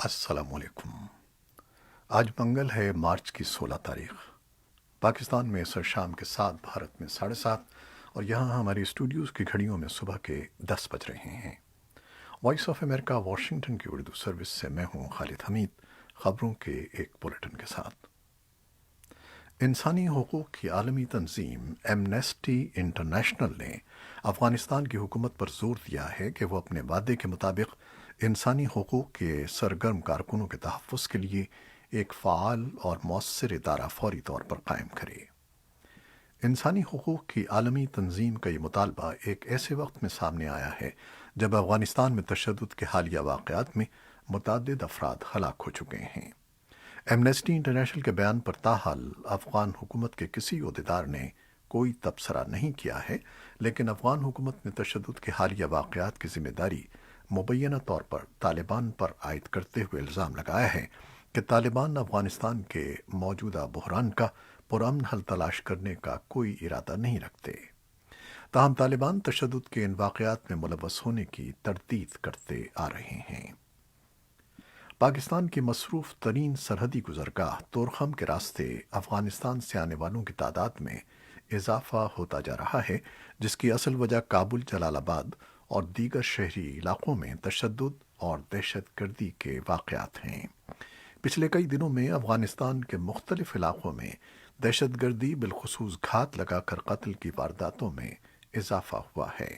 السلام علیکم۔ آج منگل ہے، مارچ کی 16 تاریخ۔ پاکستان میں سر شام کے 7، بھارت میں 7:30، اور یہاں ہماری اسٹوڈیوز کی گھڑیوں میں صبح کے 10 بج رہے ہیں۔ وائس آف امریکہ واشنگٹن کی اردو سروس سے میں ہوں خالد حمید، خبروں کے ایک بلیٹن کے ساتھ۔ انسانی حقوق کی عالمی تنظیم ایمنسٹی انٹرنیشنل نے افغانستان کی حکومت پر زور دیا ہے کہ وہ اپنے وعدے کے مطابق انسانی حقوق کے سرگرم کارکنوں کے تحفظ کے لیے ایک فعال اور مؤثر ادارہ فوری طور پر قائم کرے۔ انسانی حقوق کی عالمی تنظیم کا یہ مطالبہ ایک ایسے وقت میں سامنے آیا ہے جب افغانستان میں تشدد کے حالیہ واقعات میں متعدد افراد ہلاک ہو چکے ہیں۔ ایمنسٹی انٹرنیشنل کے بیان پر تاحال افغان حکومت کے کسی عہدیدار نے کوئی تبصرہ نہیں کیا ہے، لیکن افغان حکومت نے تشدد کے حالیہ واقعات کی ذمہ داری مبینہ طور پر طالبان پر عائد کرتے ہوئے الزام لگایا ہے کہ طالبان افغانستان کے موجودہ بحران کا پرامن حل تلاش کرنے کا کوئی ارادہ نہیں رکھتے۔ تاہم طالبان تشدد کے ان واقعات میں ملوث ہونے کی تردید کرتے آ رہے ہیں۔ پاکستان کی مصروف ترین سرحدی گزرگاہ طورخم کے راستے افغانستان سے آنے والوں کی تعداد میں اضافہ ہوتا جا رہا ہے، جس کی اصل وجہ کابل، جلال آباد اور دیگر شہری علاقوں میں تشدد اور دہشت گردی کے واقعات ہیں۔ پچھلے کئی دنوں میں افغانستان کے مختلف علاقوں میں دہشت گردی، بالخصوص گھات لگا کر قتل کی وارداتوں میں اضافہ ہوا ہے۔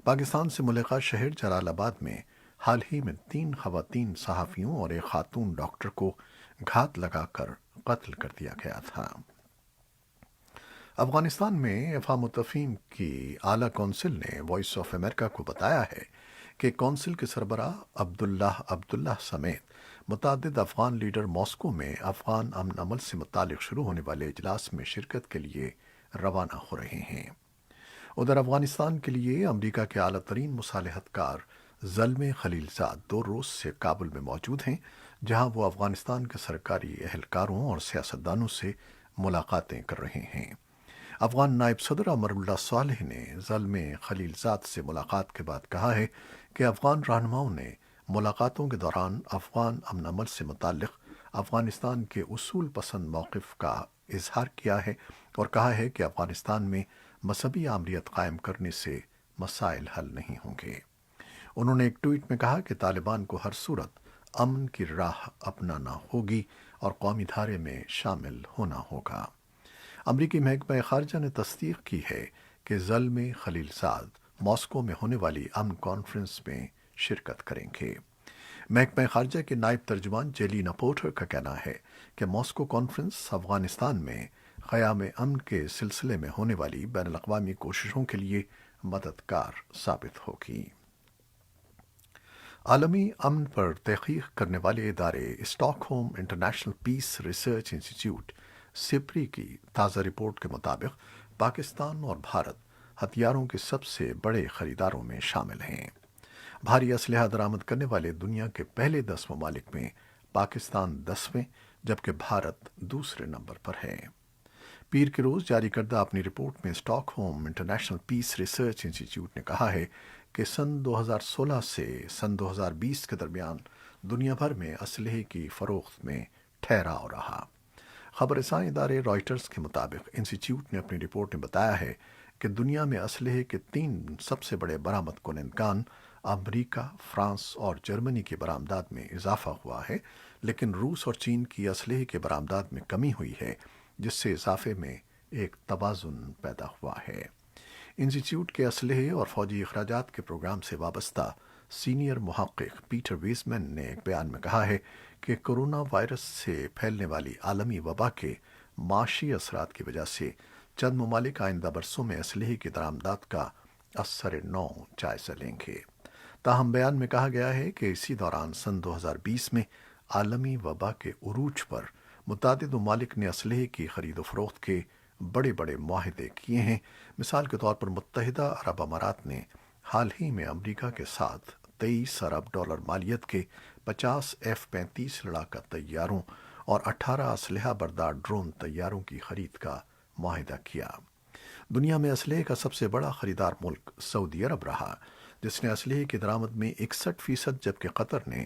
پاکستان سے ملحقہ شہر جلال آباد میں حال ہی میں 3 خواتین صحافیوں اور ایک خاتون ڈاکٹر کو گھات لگا کر قتل کر دیا گیا تھا۔ افغانستان میں افہام و تفہیم کی اعلیٰ کونسل نے وائس آف امریکہ کو بتایا ہے کہ کونسل کے سربراہ عبداللہ سمیت متعدد افغان لیڈر ماسکو میں افغان امن عمل سے متعلق شروع ہونے والے اجلاس میں شرکت کے لیے روانہ ہو رہے ہیں۔ ادھر افغانستان کے لیے امریکہ کے اعلیٰ ترین مصالحت کار زلمے خلیل زاد 2 روز سے کابل میں موجود ہیں، جہاں وہ افغانستان کے سرکاری اہلکاروں اور سیاستدانوں سے ملاقاتیں کر رہے ہیں۔ افغان نائب صدر امر اللہ صالح نے زلمے خلیل زاد سے ملاقات کے بعد کہا ہے کہ افغان رہنماؤں نے ملاقاتوں کے دوران افغان امن عمل سے متعلق افغانستان کے اصول پسند موقف کا اظہار کیا ہے اور کہا ہے کہ افغانستان میں مذہبی آمریت قائم کرنے سے مسائل حل نہیں ہوں گے۔ انہوں نے ایک ٹویٹ میں کہا کہ طالبان کو ہر صورت امن کی راہ اپنانا ہوگی اور قومی دھارے میں شامل ہونا ہوگا۔ امریکی محکمہ خارجہ نے تصدیق کی ہے کہ زلمے خلیل زاد ماسکو میں ہونے والی امن کانفرنس میں شرکت کریں گے۔ محکمہ خارجہ کے نائب ترجمان جیلینا پورٹر کا کہنا ہے کہ ماسکو کانفرنس افغانستان میں قیام امن کے سلسلے میں ہونے والی بین الاقوامی کوششوں کے لیے مددگار ثابت ہوگی۔ عالمی امن پر تحقیق کرنے والے ادارے stock home international peace research انسٹی ٹیوٹ سپری کی تازہ رپورٹ کے مطابق پاکستان اور بھارت ہتھیاروں کے سب سے بڑے خریداروں میں شامل ہیں۔ بھاری اسلحہ درآمد کرنے والے دنیا کے پہلے 10 ممالک میں پاکستان 10ویں جبکہ بھارت دوسرے نمبر پر ہے۔ پیر کے روز جاری کردہ اپنی رپورٹ میں stock home international peace research انسٹی ٹیوٹ نے کہا ہے کہ سن 2016 سے سن 2020 کے درمیان دنیا بھر میں اسلحے کی فروخت میں ٹھہراؤ رہا۔ خبر رساں ادارے رائٹرز کے مطابق انسٹی ٹیوٹ نے اپنی رپورٹ میں بتایا ہے کہ دنیا میں اسلحے کے 3 سب سے بڑے برآمد کنندگان امریکہ، فرانس اور جرمنی کی برآمدات میں اضافہ ہوا ہے، لیکن روس اور چین کی اسلحے کے برآمدات میں کمی ہوئی ہے، جس سے اضافے میں ایک توازن پیدا ہوا ہے۔ انسٹی ٹیوٹ کے اسلحے اور فوجی اخراجات کے پروگرام سے وابستہ سینئر محقق پیٹر ویزمین نے ایک بیان میں کہا ہے کہ کورونا وائرس سے پھیلنے والی عالمی وبا کے معاشی اثرات کی وجہ سے چند ممالک آئندہ برسوں میں اسلحے کی درآمدات کا اثر نو جائزہ لیں گے۔ تاہم بیان میں کہا گیا ہے کہ اسی دوران سن 2020 میں عالمی وبا کے عروج پر متعدد ممالک نے اسلحے کی خرید و فروخت کے بڑے بڑے معاہدے کیے ہیں۔ مثال کے طور پر متحدہ عرب امارات نے حال ہی میں امریکہ کے ساتھ 23 ارب ڈالر مالیت کے 50 F-35 لڑاکا طیاروں اور 18 اسلحہ بردار ڈرون طیاروں کی خرید کا معاہدہ کیا۔ دنیا میں اسلحے کا سب سے بڑا خریدار ملک سعودی عرب رہا، جس نے اسلحے کی درآمد میں 61% جبکہ قطر نے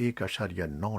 1.9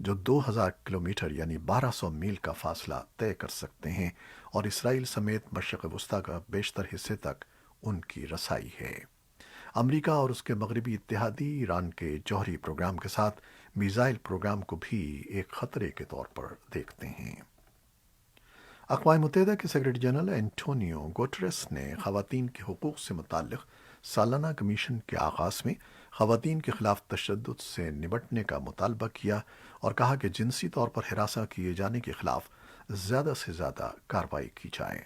جو 2000 کلومیٹر یعنی 1200 میل کا فاصلہ طے کر سکتے ہیں اور اسرائیل سمیت مشرق وسطی کا بیشتر حصے تک ان کی رسائی ہے۔ امریکہ اور اس کے مغربی اتحادی ایران کے جوہری پروگرام کے ساتھ میزائل پروگرام کو بھی ایک خطرے کے طور پر دیکھتے ہیں۔ اقوام متحدہ کے سیکرٹری جنرل اینٹونیو گوٹریس نے خواتین کے حقوق سے متعلق سالانہ کمیشن کے آغاز میں خواتین کے خلاف تشدد سے نمٹنے کا مطالبہ کیا اور کہا کہ جنسی طور پر ہراساں کیے جانے کے خلاف زیادہ سے زیادہ کارروائی کی جائے۔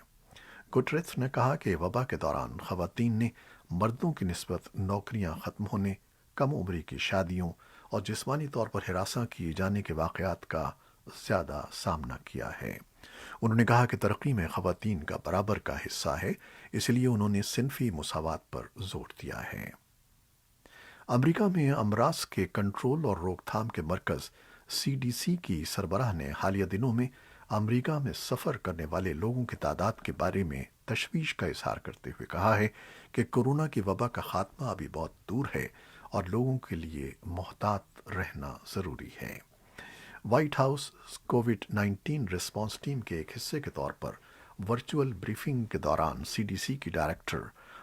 گوٹریس نے کہا کہ وبا کے دوران خواتین نے مردوں کی نسبت نوکریاں ختم ہونے، کم عمری کی شادیوں اور جسمانی طور پر ہراساں کیے جانے کے واقعات کا زیادہ سامنا کیا ہے۔ انہوں نے کہا کہ ترقی میں خواتین کا برابر کا حصہ ہے، اس لیے انہوں نے صنفی مساوات پر زور دیا ہے۔ امریکہ میں امراض کے کنٹرول اور روک تھام کے مرکز CDC کی سربراہ نے حالیہ دنوں میں امریکہ میں سفر کرنے والے لوگوں کی تعداد کے بارے میں تشویش کا اظہار کرتے ہوئے کہا ہے کہ کورونا کی وبا کا خاتمہ ابھی بہت دور ہے اور لوگوں کے لیے محتاط رہنا ضروری ہے۔ White house COVID-19 response team کے ایک حصے کے طور پر ورچوئل بریفنگ کے دوران CDC کی ڈائریکٹر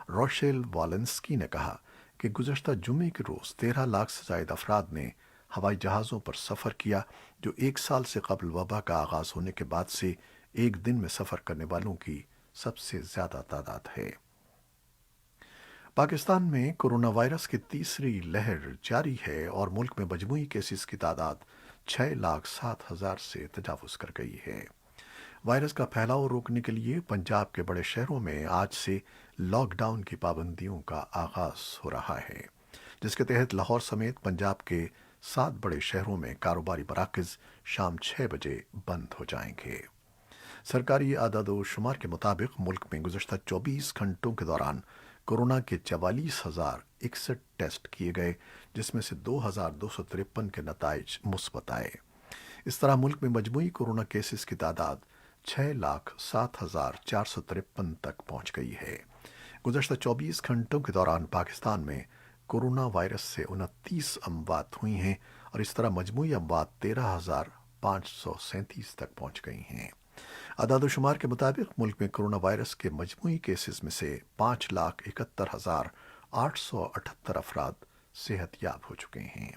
روشیل والنسکی نے کہا کہ گزشتہ جمعے کے روز 13 لاکھ سے زائد افراد نے ہوائی جہازوں پر سفر کیا، جو ایک سال سے قبل وبا کا آغاز ہونے کے بعد سے ایک دن میں سفر کرنے والوں کی سب سے زیادہ تعداد ہے۔ پاکستان میں کورونا وائرس کی تیسری لہر جاری ہے اور ملک میں مجموعی کیسز کی تعداد 6,07,000 سے تجاوز کر گئی ہے۔ وائرس کا پھیلاؤ روکنے کے لیے پنجاب کے بڑے شہروں میں آج سے لاک ڈاؤن کی پابندیوں کا آغاز ہو رہا ہے، جس کے تحت لاہور سمیت پنجاب کے 7 بڑے شہروں میں کاروباری مراکز شام 6 بجے بند ہو جائیں گے۔ سرکاری اعداد و شمار کے مطابق ملک میں گزشتہ 24 گھنٹوں کے دوران کورونا کے 44,061 ٹیسٹ کیے گئے، جس میں سے 2,253 کے نتائج مثبت آئے۔ اس طرح ملک میں مجموعی کورونا کیسز کی تعداد 6,07,453 تک پہنچ گئی ہے۔ گزشتہ 24 گھنٹوں کے دوران پاکستان میں کورونا وائرس سے 29 اموات ہوئی ہیں اور اس طرح مجموعی اموات 13,537 تک پہنچ گئی ہیں۔ اعداد و شمار کے مطابق ملک میں کورونا وائرس کے مجموعی کیسز میں سے 5,71,878 افراد صحت یاب ہو چکے ہیں۔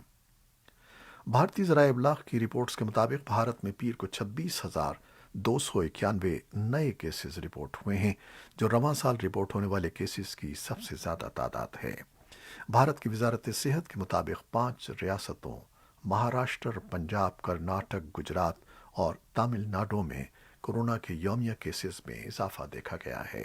بھارتی ذرائع ابلاغ کی رپورٹس کے مطابق بھارت میں پیر کو 26,291 نئے کیسز رپورٹ ہوئے ہیں، جو رواں سال رپورٹ ہونے والے کیسز کی سب سے زیادہ تعداد ہے۔ بھارت کی وزارت صحت کے مطابق 5 ریاستوں مہاراشٹر، پنجاب، کرناٹک، گجرات اور تامل ناڈو میں کورونا کے یومیہ کیسز میں اضافہ دیکھا گیا ہے۔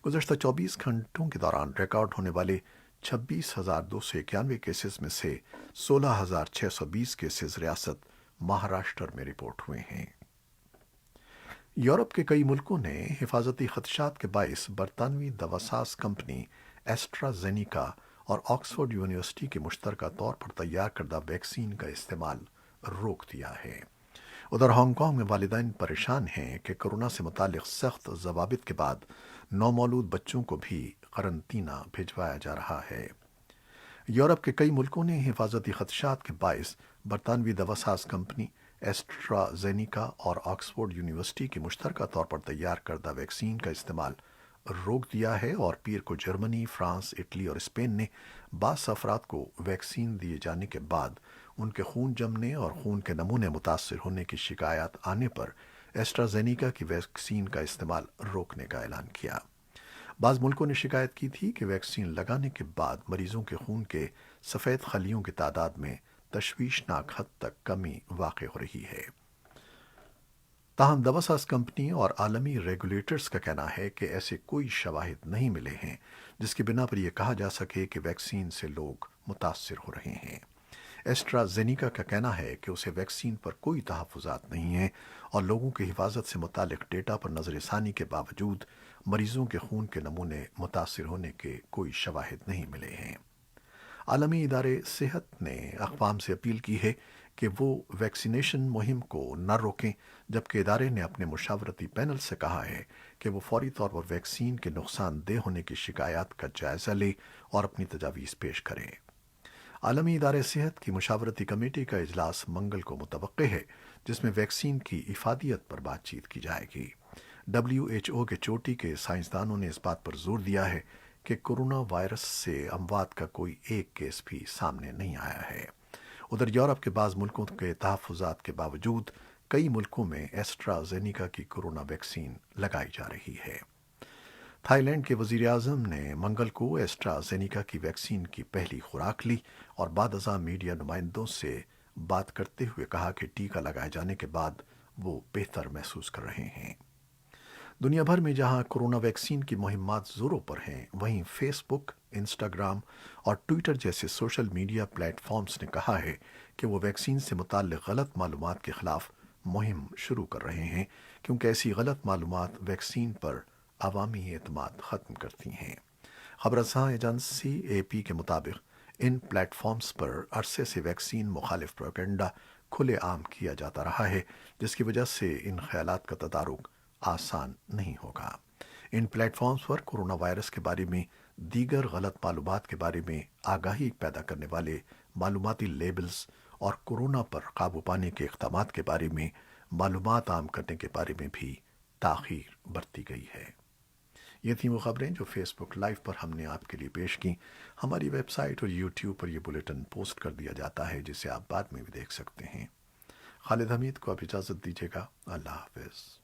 گزشتہ 24 گھنٹوں کے دوران ریکارڈ ہونے والے 26,291 کیسز میں سے 16,620 کیسز ریاست مہاراشٹر میں رپورٹ ہوئے ہیں۔ یورپ کے کئی ملکوں نے حفاظتی خدشات کے باعث برطانوی دواساز کمپنی ایسٹرازینیکا اور آکسفورڈ یونیورسٹی کے مشترکہ طور پر تیار کردہ ویکسین کا استعمال روک دیا ہے۔ ادھر ہانگ کانگ میں والدین پریشان ہیں کہ کورونا سے متعلق سخت ضوابط کے بعد نومولود بچوں کو بھی قرنطینہ بھجوایا جا رہا ہے۔ یورپ کے کئی ملکوں نے حفاظتی خدشات کے باعث برطانوی دواساز کمپنی ایسٹرازینیکا اور آکسفورڈ یونیورسٹی کی مشترکہ طور پر تیار کردہ ویکسین کا استعمال روک دیا ہے اور پیر کو جرمنی، فرانس، اٹلی اور اسپین نے بعض افراد کو ویکسین دیے جانے کے بعد ان کے خون جمنے اور خون کے نمونے متاثر ہونے کی شکایات آنے پر ایسٹرازینیکا کی ویکسین کا استعمال روکنے کا اعلان کیا۔ بعض ملکوں نے شکایت کی تھی کہ ویکسین لگانے کے بعد مریضوں کے خون کے سفید خلیوں کی تعداد میں تشویشناک حد تک کمی واقع ہو رہی ہے۔ تاہم دواساز کمپنی اور عالمی ریگولیٹرز کا کہنا ہے کہ ایسے کوئی شواہد نہیں ملے ہیں جس کی بنا پر یہ کہا جا سکے کہ ویکسین سے لوگ متاثر ہو رہے ہیں۔ ایسٹرازینیکا کا کہنا ہے کہ اسے ویکسین پر کوئی تحفظات نہیں ہیں اور لوگوں کی حفاظت سے متعلق ڈیٹا پر نظر ثانی کے باوجود مریضوں کے خون کے نمونے متاثر ہونے کے کوئی شواہد نہیں ملے ہیں۔ عالمی ادارے صحت نے اقوام سے اپیل کی ہے کہ وہ ویکسینیشن مہم کو نہ روکیں، جبکہ ادارے نے اپنے مشاورتی پینل سے کہا ہے کہ وہ فوری طور پر ویکسین کے نقصان دہ ہونے کی شکایات کا جائزہ لے اور اپنی تجاویز پیش کریں۔ عالمی ادارے صحت کی مشاورتی کمیٹی کا اجلاس منگل کو متوقع ہے، جس میں ویکسین کی افادیت پر بات چیت کی جائے گی۔ WHO کے چوٹی کے سائنسدانوں نے اس بات پر زور دیا ہے کہ کورونا وائرس سے اموات کا کوئی ایک کیس بھی سامنے نہیں آیا ہے۔ ادھر یورپ کے بعض ملکوں کے تحفظات کے باوجود کئی ملکوں میں ایسٹرازینیکا کی کورونا ویکسین لگائی جا رہی ہے۔ تھائی لینڈ کے وزیر اعظم نے منگل کو ایسٹرازینیکا کی ویکسین کی پہلی خوراک لی اور بعد ازاں میڈیا نمائندوں سے بات کرتے ہوئے کہا کہ ٹیکہ لگائے جانے کے بعد وہ بہتر محسوس کر رہے ہیں۔ دنیا بھر میں جہاں کورونا ویکسین کی مہمات زوروں پر ہیں، وہیں فیس بک، انسٹاگرام اور ٹویٹر جیسے سوشل میڈیا پلیٹ فارمز نے کہا ہے کہ وہ ویکسین سے متعلق غلط معلومات کے خلاف مہم شروع کر رہے ہیں، کیونکہ ایسی غلط معلومات ویکسین پر عوامی اعتماد ختم کرتی ہیں۔ خبر رساں ایجنسی AP کے مطابق ان پلیٹ فارمز پر عرصے سے ویکسین مخالف پروپیگنڈا کھلے عام کیا جاتا رہا ہے، جس کی وجہ سے ان خیالات کا تدارک آسان نہیں ہوگا۔ ان پلیٹ فارمز پر کورونا وائرس کے بارے میں دیگر غلط معلومات کے بارے میں آگاہی پیدا کرنے والے معلوماتی لیبلز اور کورونا پر قابو پانے کے اقدامات کے بارے میں معلومات عام کرنے کے بارے میں بھی تاخیر برتی گئی ہے۔ یہ تھیں وہ خبریں جو فیس بک لائیو پر ہم نے آپ کے لیے پیش کیں۔ ہماری ویب سائٹ اور یوٹیوب پر یہ بلیٹن پوسٹ کر دیا جاتا ہے، جسے آپ بعد میں بھی دیکھ سکتے ہیں۔ خالد حمید کو اب اجازت دیجیے گا۔ اللہ حافظ۔